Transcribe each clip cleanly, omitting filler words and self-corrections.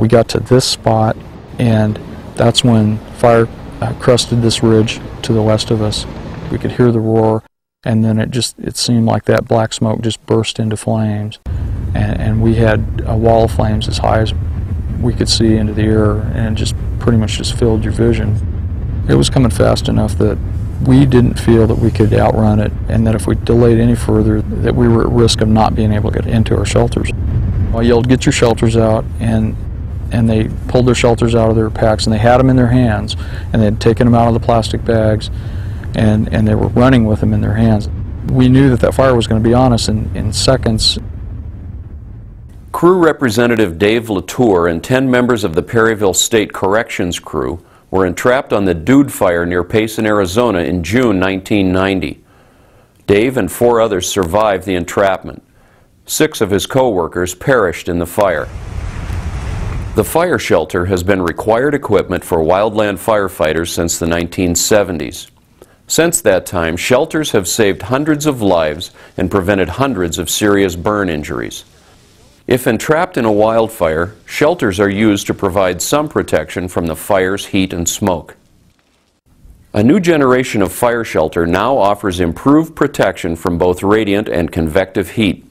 We got to this spot, and that's when fire crusted this ridge to the west of us. We could hear the roar, and then it seemed like that black smoke just burst into flames, and we had a wall of flames as high as we could see into the air, and just pretty much just filled your vision. It was coming fast enough that we didn't feel that we could outrun it, and that if we delayed any further, that we were at risk of not being able to get into our shelters. I yelled, "Get your shelters out," and they pulled their shelters out of their packs, and they had them in their hands, and they'd taken them out of the plastic bags, and they were running with them in their hands. We knew that that fire was going to be on us in seconds. Crew Representative Dave Latour and 10 members of the Perryville State Corrections crew were entrapped on the Dude Fire near Payson, Arizona in June 1990. Dave and 4 others survived the entrapment. 6 of his co-workers perished in the fire. The fire shelter has been required equipment for wildland firefighters since the 1970s. Since that time, shelters have saved hundreds of lives and prevented hundreds of serious burn injuries. If entrapped in a wildfire, shelters are used to provide some protection from the fire's heat and smoke. A new generation of fire shelter now offers improved protection from both radiant and convective heat.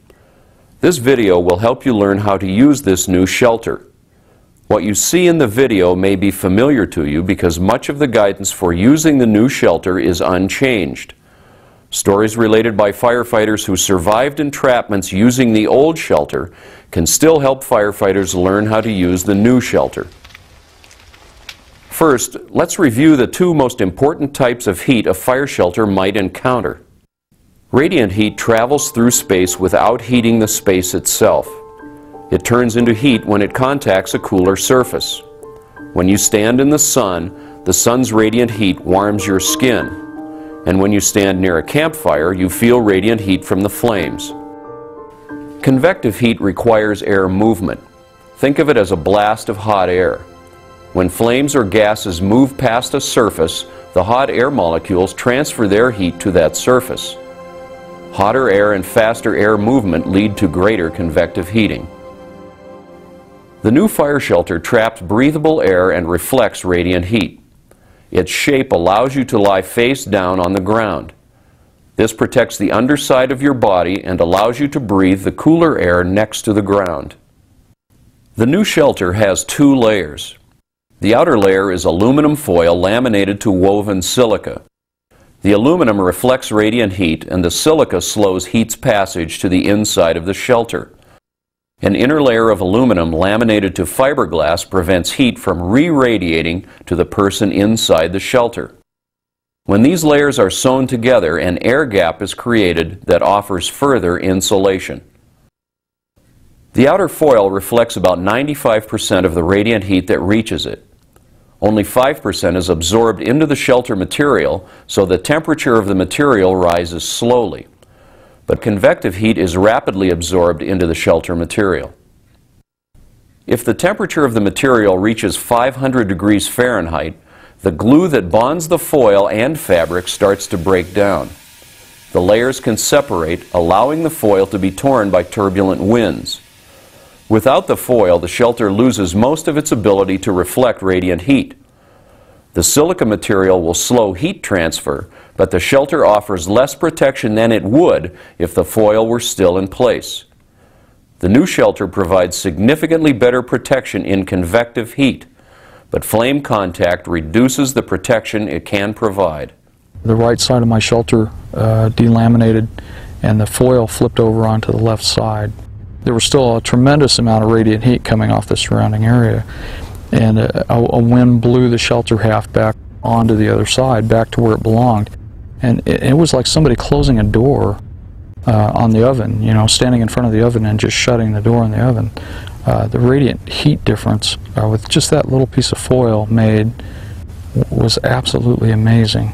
This video will help you learn how to use this new shelter. What you see in the video may be familiar to you because much of the guidance for using the new shelter is unchanged. Stories related by firefighters who survived entrapments using the old shelter can still help firefighters learn how to use the new shelter. First, let's review the 2 most important types of heat a fire shelter might encounter. Radiant heat travels through space without heating the space itself. It turns into heat when it contacts a cooler surface. When you stand in the sun's radiant heat warms your skin. And when you stand near a campfire, you feel radiant heat from the flames. Convective heat requires air movement. Think of it as a blast of hot air. When flames or gases move past a surface, the hot air molecules transfer their heat to that surface. Hotter air and faster air movement lead to greater convective heating. The new fire shelter traps breathable air and reflects radiant heat. Its shape allows you to lie face down on the ground. This protects the underside of your body and allows you to breathe the cooler air next to the ground. The new shelter has 2 layers. The outer layer is aluminum foil laminated to woven silica. The aluminum reflects radiant heat, and the silica slows heat's passage to the inside of the shelter. An inner layer of aluminum laminated to fiberglass prevents heat from re-radiating to the person inside the shelter. When these layers are sewn together, an air gap is created that offers further insulation. The outer foil reflects about 95% of the radiant heat that reaches it. Only 5% is absorbed into the shelter material, so the temperature of the material rises slowly. But convective heat is rapidly absorbed into the shelter material. If the temperature of the material reaches 500 degrees Fahrenheit, the glue that bonds the foil and fabric starts to break down. The layers can separate, allowing the foil to be torn by turbulent winds. Without the foil, the shelter loses most of its ability to reflect radiant heat. The silica material will slow heat transfer, but the shelter offers less protection than it would if the foil were still in place. The new shelter provides significantly better protection in convective heat, but flame contact reduces the protection it can provide. The right side of my shelter delaminated, and the foil flipped over onto the left side. There was still a tremendous amount of radiant heat coming off the surrounding area, and a wind blew the shelter half back onto the other side, back to where it belonged. And it was like somebody closing a door on the oven, you know, standing in front of the oven and just shutting the door on the oven. The radiant heat difference with just that little piece of foil made was absolutely amazing.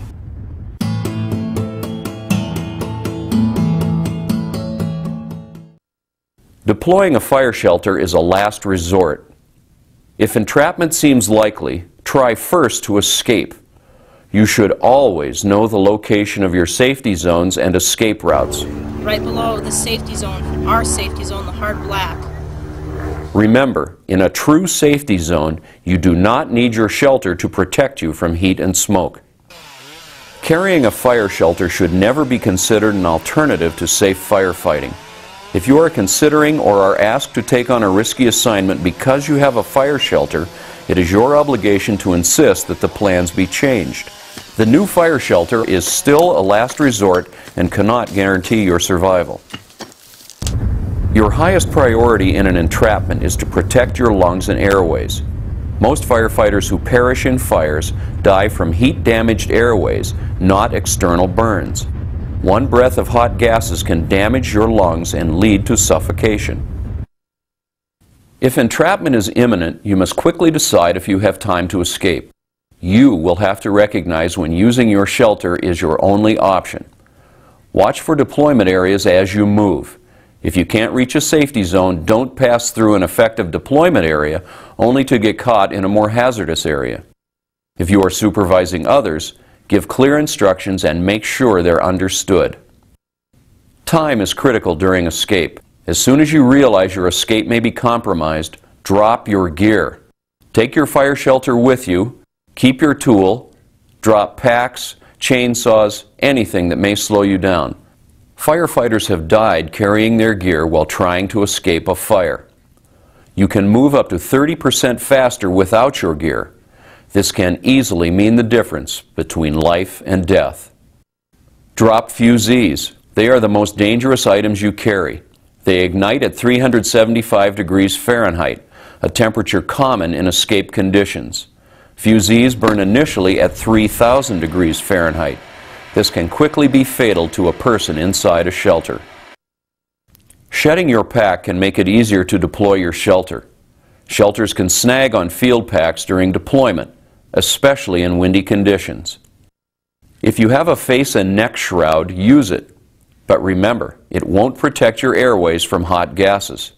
Deploying a fire shelter is a last resort. If entrapment seems likely, try first to escape. You should always know the location of your safety zones and escape routes. Right below the safety zone, our safety zone, the hard black. Remember, in a true safety zone, you do not need your shelter to protect you from heat and smoke. Carrying a fire shelter should never be considered an alternative to safe firefighting. If you are considering or are asked to take on a risky assignment because you have a fire shelter, it is your obligation to insist that the plans be changed. The new fire shelter is still a last resort and cannot guarantee your survival. Your highest priority in an entrapment is to protect your lungs and airways. Most firefighters who perish in fires die from heat-damaged airways, not external burns. One breath of hot gases can damage your lungs and lead to suffocation. If entrapment is imminent, you must quickly decide if you have time to escape. You will have to recognize when using your shelter is your only option. Watch for deployment areas as you move. If you can't reach a safety zone, don't pass through an effective deployment area only to get caught in a more hazardous area. If you are supervising others, give clear instructions and make sure they're understood. Time is critical during escape. As soon as you realize your escape may be compromised, drop your gear. Take your fire shelter with you, keep your tool, drop packs, chainsaws, anything that may slow you down. Firefighters have died carrying their gear while trying to escape a fire. You can move up to 30% faster without your gear. This can easily mean the difference between life and death. Drop fusees. They are the most dangerous items you carry. They ignite at 375 degrees Fahrenheit, a temperature common in escape conditions. Fusees burn initially at 3,000 degrees Fahrenheit. This can quickly be fatal to a person inside a shelter. Shedding your pack can make it easier to deploy your shelter. Shelters can snag on field packs during deployment, especially in windy conditions. If you have a face and neck shroud, use it. But remember, it won't protect your airways from hot gases.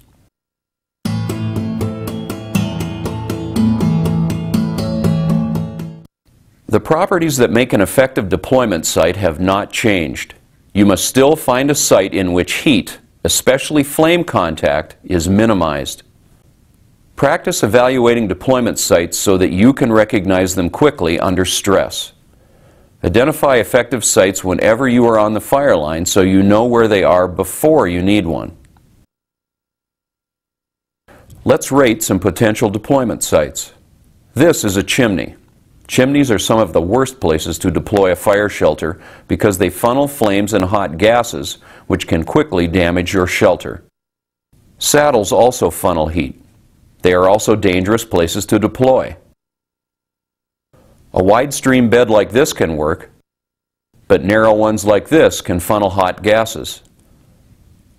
The properties that make an effective deployment site have not changed. You must still find a site in which heat, especially flame contact, is minimized. Practice evaluating deployment sites so that you can recognize them quickly under stress. Identify effective sites whenever you are on the fire line so you know where they are before you need one. Let's rate some potential deployment sites. This is a chimney. Chimneys are some of the worst places to deploy a fire shelter because they funnel flames and hot gases, which can quickly damage your shelter. Saddles also funnel heat. They are also dangerous places to deploy. A wide stream bed like this can work, but narrow ones like this can funnel hot gases.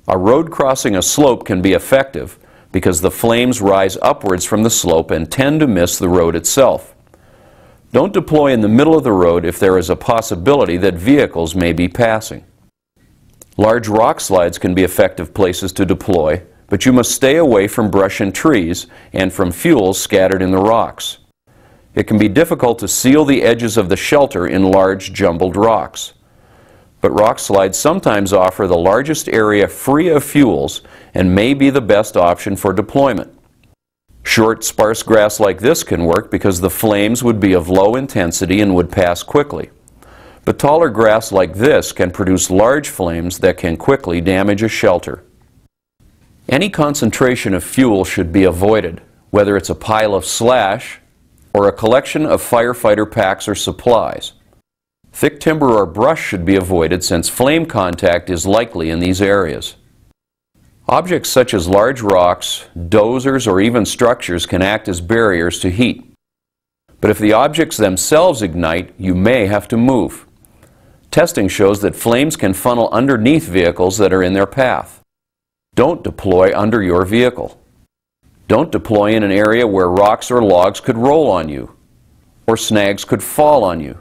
A road crossing a slope can be effective because the flames rise upwards from the slope and tend to miss the road itself. Don't deploy in the middle of the road if there is a possibility that vehicles may be passing. Large rock slides can be effective places to deploy, but you must stay away from brush and trees and from fuel scattered in the rocks. It can be difficult to seal the edges of the shelter in large jumbled rocks. But rock slides sometimes offer the largest area free of fuels and may be the best option for deployment. Short, sparse grass like this can work because the flames would be of low intensity and would pass quickly. But taller grass like this can produce large flames that can quickly damage a shelter. Any concentration of fuel should be avoided, whether it's a pile of slash or a collection of firefighter packs or supplies. Thick timber or brush should be avoided since flame contact is likely in these areas. Objects such as large rocks, dozers, or even structures can act as barriers to heat. But if the objects themselves ignite, you may have to move. Testing shows that flames can funnel underneath vehicles that are in their path. Don't deploy under your vehicle. Don't deploy in an area where rocks or logs could roll on you, or snags could fall on you.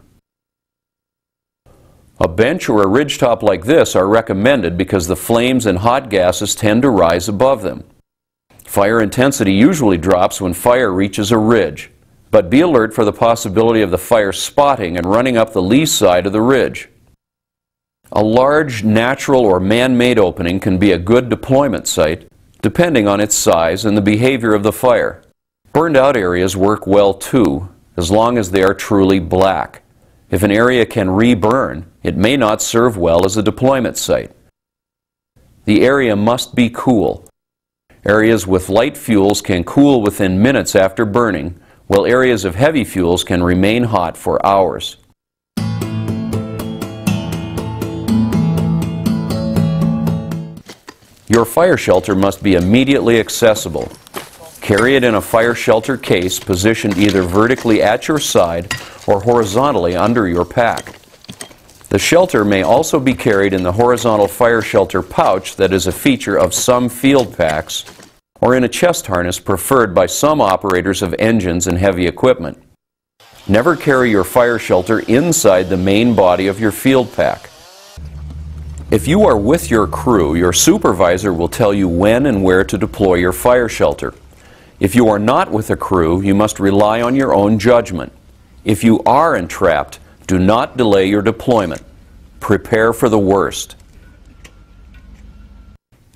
A bench or a ridgetop like this are recommended because the flames and hot gases tend to rise above them. Fire intensity usually drops when fire reaches a ridge, but be alert for the possibility of the fire spotting and running up the lee side of the ridge. A large natural or man-made opening can be a good deployment site, depending on its size and the behavior of the fire. Burned out areas work well too, as long as they are truly black. If an area can re-burn, it may not serve well as a deployment site. The area must be cool. Areas with light fuels can cool within minutes after burning, while areas of heavy fuels can remain hot for hours. Your fire shelter must be immediately accessible. Carry it in a fire shelter case positioned either vertically at your side or horizontally under your pack. The shelter may also be carried in the horizontal fire shelter pouch that is a feature of some field packs, or in a chest harness preferred by some operators of engines and heavy equipment. Never carry your fire shelter inside the main body of your field pack. If you are with your crew, your supervisor will tell you when and where to deploy your fire shelter. If you are not with a crew, you must rely on your own judgment. If you are entrapped, do not delay your deployment. Prepare for the worst.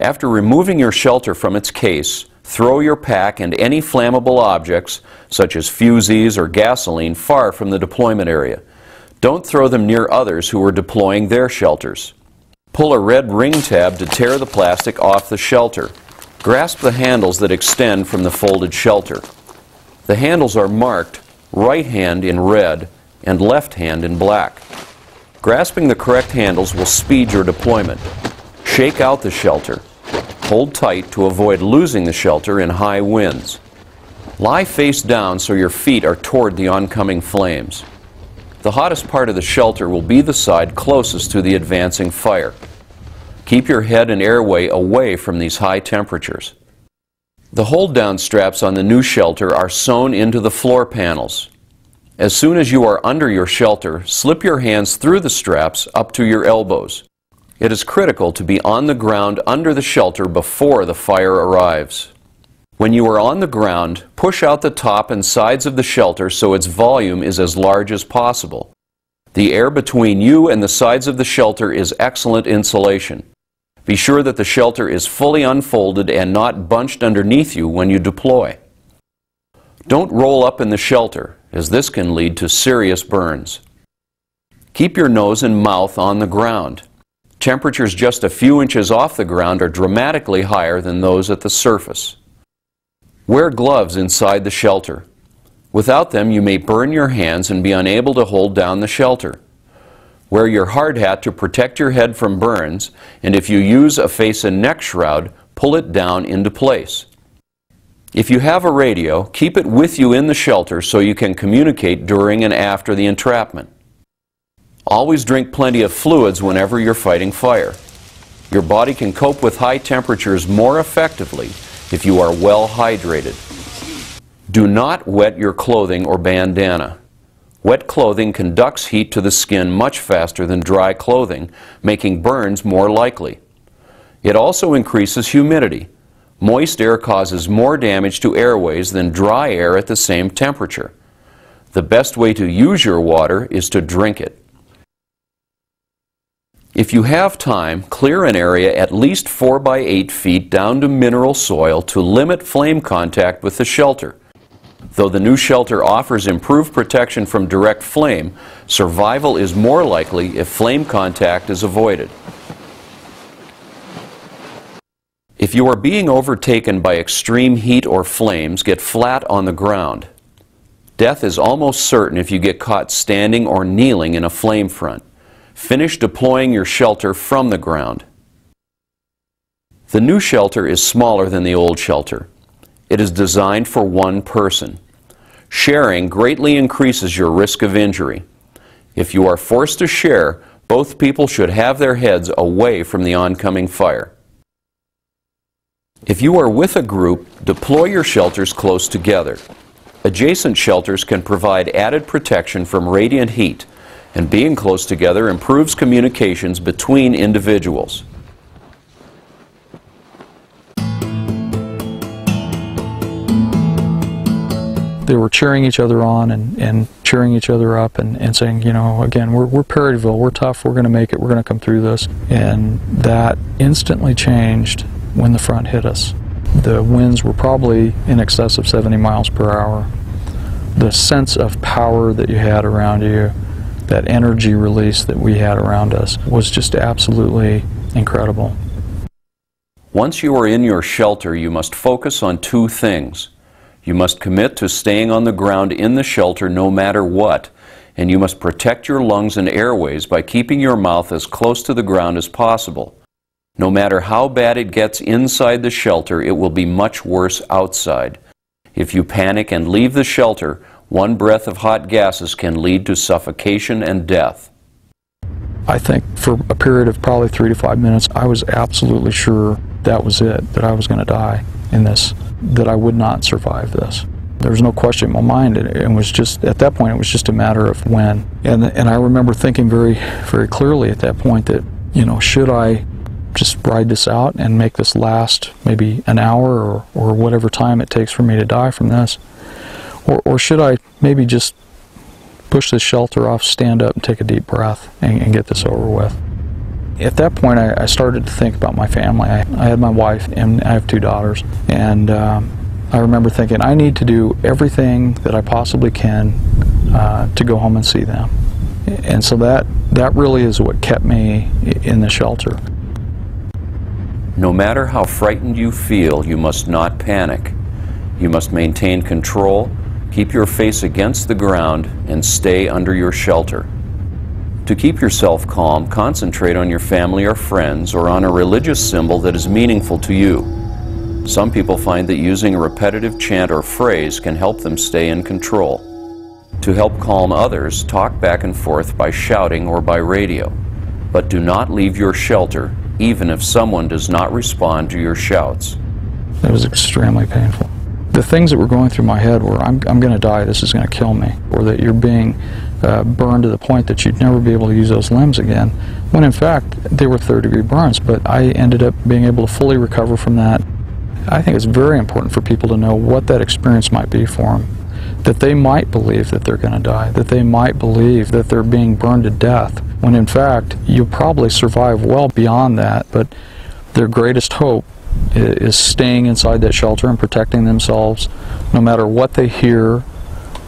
After removing your shelter from its case, throw your pack and any flammable objects, such as fusees or gasoline, far from the deployment area. Don't throw them near others who are deploying their shelters. Pull a red ring tab to tear the plastic off the shelter. Grasp the handles that extend from the folded shelter. The handles are marked right hand in red and left hand in black. Grasping the correct handles will speed your deployment. Shake out the shelter. Hold tight to avoid losing the shelter in high winds. Lie face down so your feet are toward the oncoming flames. The hottest part of the shelter will be the side closest to the advancing fire. Keep your head and airway away from these high temperatures. The hold-down straps on the new shelter are sewn into the floor panels. As soon as you are under your shelter, slip your hands through the straps up to your elbows. It is critical to be on the ground under the shelter before the fire arrives. When you are on the ground, push out the top and sides of the shelter so its volume is as large as possible. The air between you and the sides of the shelter is excellent insulation. Be sure that the shelter is fully unfolded and not bunched underneath you when you deploy. Don't roll up in the shelter, as this can lead to serious burns. Keep your nose and mouth on the ground. Temperatures just a few inches off the ground are dramatically higher than those at the surface. Wear gloves inside the shelter. Without them, you may burn your hands and be unable to hold down the shelter. Wear your hard hat to protect your head from burns, and if you use a face and neck shroud, pull it down into place. If you have a radio, keep it with you in the shelter so you can communicate during and after the entrapment. Always drink plenty of fluids whenever you're fighting fire. Your body can cope with high temperatures more effectively if you are well hydrated. Do not wet your clothing or bandana. Wet clothing conducts heat to the skin much faster than dry clothing, making burns more likely. It also increases humidity. Moist air causes more damage to airways than dry air at the same temperature. The best way to use your water is to drink it. If you have time, clear an area at least 4 by 8 feet down to mineral soil to limit flame contact with the shelter. Though the new shelter offers improved protection from direct flame, survival is more likely if flame contact is avoided. If you are being overtaken by extreme heat or flames, get flat on the ground. Death is almost certain if you get caught standing or kneeling in a flame front. Finish deploying your shelter from the ground. The new shelter is smaller than the old shelter. It is designed for one person. Sharing greatly increases your risk of injury. If you are forced to share, both people should have their heads away from the oncoming fire. If you are with a group, deploy your shelters close together. Adjacent shelters can provide added protection from radiant heat, and being close together improves communications between individuals. They were cheering each other on and cheering each other up and saying, you know, again, we're Perryville, we're tough, we're going to make it, we're going to come through this. And that instantly changed when the front hit us. The winds were probably in excess of 70 miles per hour. The sense of power that you had around you, that energy release that we had around us, was just absolutely incredible. Once you are in your shelter, you must focus on two things. You must commit to staying on the ground in the shelter no matter what, and you must protect your lungs and airways by keeping your mouth as close to the ground as possible. No matter how bad it gets inside the shelter, it will be much worse outside. If you panic and leave the shelter, one breath of hot gases can lead to suffocation and death. I think for a period of probably 3 to 5 minutes, I was absolutely sure that was it, that I was going to die in this, that I would not survive this. There was no question in my mind. It was just, at that point, it was just a matter of when. And I remember thinking very, very clearly at that point that, you know, should I just ride this out and make this last maybe an hour or whatever time it takes for me to die from this? Or should I maybe just push this shelter off, stand up and take a deep breath and get this over with? At that point, I started to think about my family. I had my wife and I have 2 daughters. And I remember thinking, I need to do everything that I possibly can to go home and see them. And so that really is what kept me in the shelter. No matter how frightened you feel, you must not panic. You must maintain control, keep your face against the ground, and stay under your shelter. To keep yourself calm, concentrate on your family or friends or on a religious symbol that is meaningful to you. Some people find that using a repetitive chant or phrase can help them stay in control. To help calm others, talk back and forth by shouting or by radio. But do not leave your shelter, even if someone does not respond to your shouts. It was extremely painful. The things that were going through my head were, I'm going to die, this is going to kill me, or that you're being burned to the point that you'd never be able to use those limbs again, when in fact they were third-degree burns. But I ended up being able to fully recover from that. I think it's very important for people to know what that experience might be for them, that they might believe that they're going to die, that they might believe that they're being burned to death, when in fact you'll probably survive well beyond that. But their greatest hope is staying inside that shelter and protecting themselves no matter what they hear,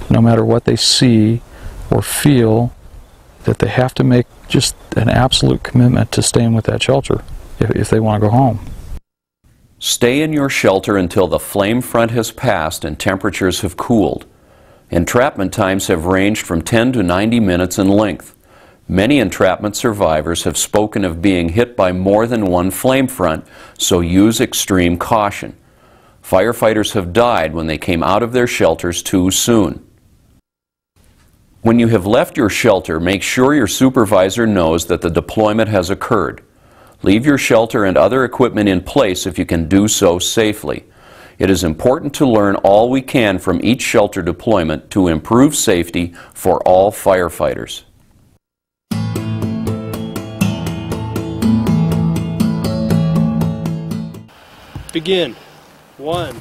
no matter what they see or feel, that they have to make just an absolute commitment to staying with that shelter if they want to go home. Stay in your shelter until the flame front has passed and temperatures have cooled. Entrapment times have ranged from 10 to 90 minutes in length. Many entrapment survivors have spoken of being hit by more than one flame front, so use extreme caution. Firefighters have died when they came out of their shelters too soon. When you have left your shelter, make sure your supervisor knows that the deployment has occurred. Leave your shelter and other equipment in place if you can do so safely. It is important to learn all we can from each shelter deployment to improve safety for all firefighters. Begin. 1.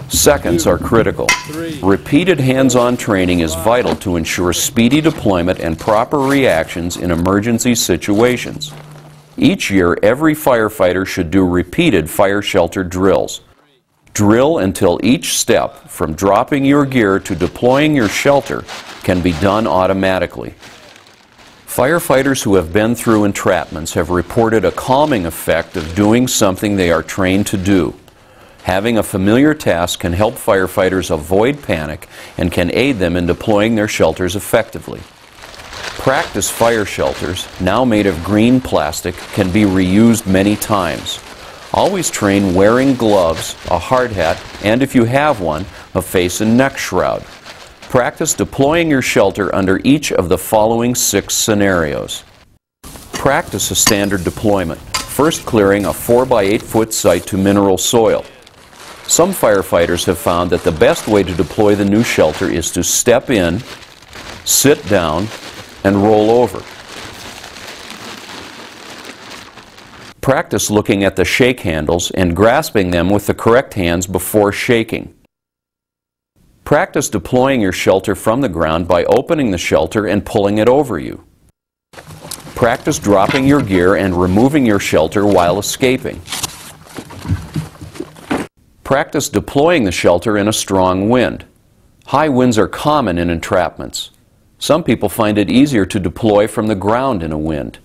Seconds are critical. 3. Repeated hands-on training is vital to ensure speedy deployment and proper reactions in emergency situations. Each year, every firefighter should do repeated fire shelter drills. Drill until each step, from dropping your gear to deploying your shelter, can be done automatically. Firefighters who have been through entrapments have reported a calming effect of doing something they are trained to do. Having a familiar task can help firefighters avoid panic and can aid them in deploying their shelters effectively. Practice fire shelters, now made of green plastic, can be reused many times. Always train wearing gloves, a hard hat, and if you have one, a face and neck shroud. Practice deploying your shelter under each of the following 6 scenarios. Practice a standard deployment, first clearing a 4 by 8 foot site to mineral soil. Some firefighters have found that the best way to deploy the new shelter is to step in, sit down, and roll over. Practice looking at the shake handles and grasping them with the correct hands before shaking. Practice deploying your shelter from the ground by opening the shelter and pulling it over you. Practice dropping your gear and removing your shelter while escaping. Practice deploying the shelter in a strong wind. High winds are common in entrapments. Some people find it easier to deploy from the ground in a wind.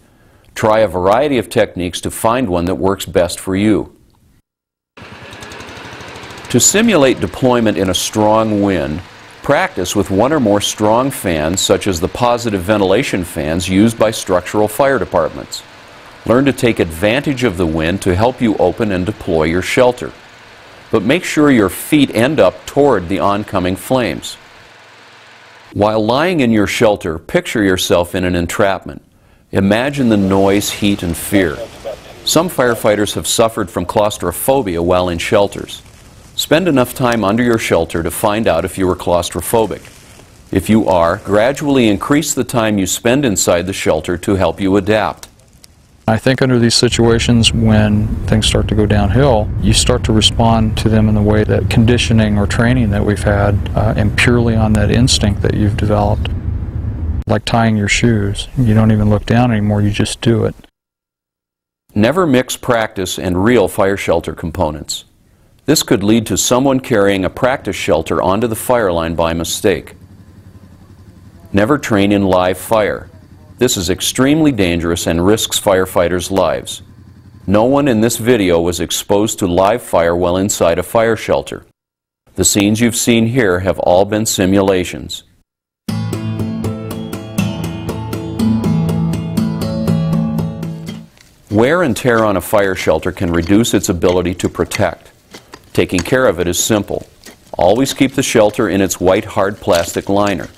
Try a variety of techniques to find one that works best for you. To simulate deployment in a strong wind, practice with one or more strong fans, such as the positive ventilation fans used by structural fire departments. Learn to take advantage of the wind to help you open and deploy your shelter. But make sure your feet end up toward the oncoming flames. While lying in your shelter, picture yourself in an entrapment. Imagine the noise, heat, and fear. Some firefighters have suffered from claustrophobia while in shelters. Spend enough time under your shelter to find out if you are claustrophobic. If you are, gradually increase the time you spend inside the shelter to help you adapt. I think under these situations, when things start to go downhill, you start to respond to them in the way that conditioning or training that we've had, and purely on that instinct that you've developed. Like tying your shoes. You don't even look down anymore, you just do it. Never mix practice and real fire shelter components. This could lead to someone carrying a practice shelter onto the fire line by mistake. Never train in live fire. This is extremely dangerous and risks firefighters' lives. No one in this video was exposed to live fire while inside a fire shelter. The scenes you've seen here have all been simulations. Wear and tear on a fire shelter can reduce its ability to protect. Taking care of it is simple. Always keep the shelter in its white hard plastic liner.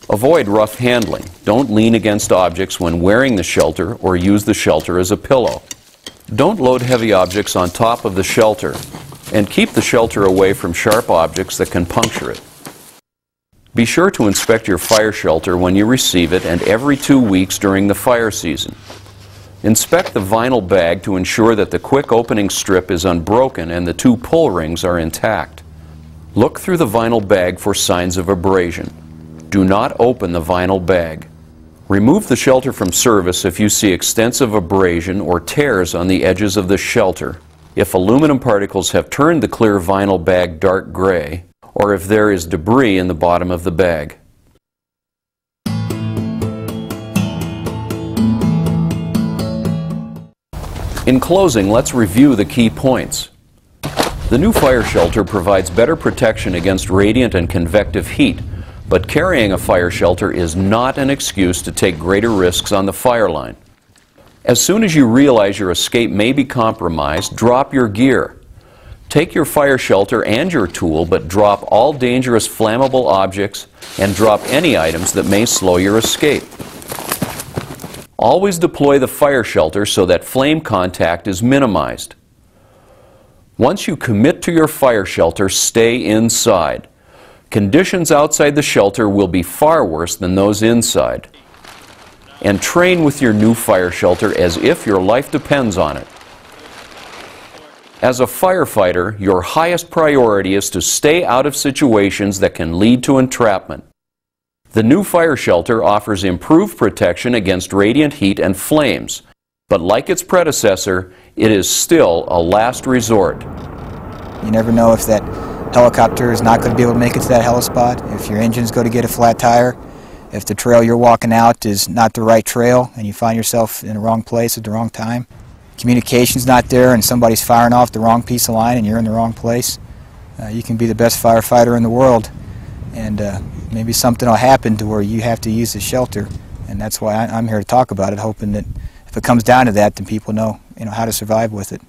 Avoid rough handling. Don't lean against objects when wearing the shelter or use the shelter as a pillow. Don't load heavy objects on top of the shelter, and keep the shelter away from sharp objects that can puncture it. Be sure to inspect your fire shelter when you receive it and every 2 weeks during the fire season. Inspect the vinyl bag to ensure that the quick opening strip is unbroken and the 2 pull rings are intact. Look through the vinyl bag for signs of abrasion. Do not open the vinyl bag. Remove the shelter from service if you see extensive abrasion or tears on the edges of the shelter, if aluminum particles have turned the clear vinyl bag dark gray, or if there is debris in the bottom of the bag. In closing, let's review the key points. The new fire shelter provides better protection against radiant and convective heat, but carrying a fire shelter is not an excuse to take greater risks on the fire line. As soon as you realize your escape may be compromised, drop your gear. Take your fire shelter and your tool, but drop all dangerous flammable objects and drop any items that may slow your escape. Always deploy the fire shelter so that flame contact is minimized. Once you commit to your fire shelter, stay inside. Conditions outside the shelter will be far worse than those inside. And train with your new fire shelter as if your life depends on it. As a firefighter, your highest priority is to stay out of situations that can lead to entrapment. The new fire shelter offers improved protection against radiant heat and flames, but like its predecessor, it is still a last resort. You never know if that helicopter is not going to be able to make it to that helispot, if your engine's going to get a flat tire, if the trail you're walking out is not the right trail and you find yourself in the wrong place at the wrong time. Communication's not there and somebody's firing off the wrong piece of line and you're in the wrong place. You can be the best firefighter in the world, and maybe something will happen to where you have to use the shelter, and that's why I'm here to talk about it, hoping that if it comes down to that, then people know how to survive with it.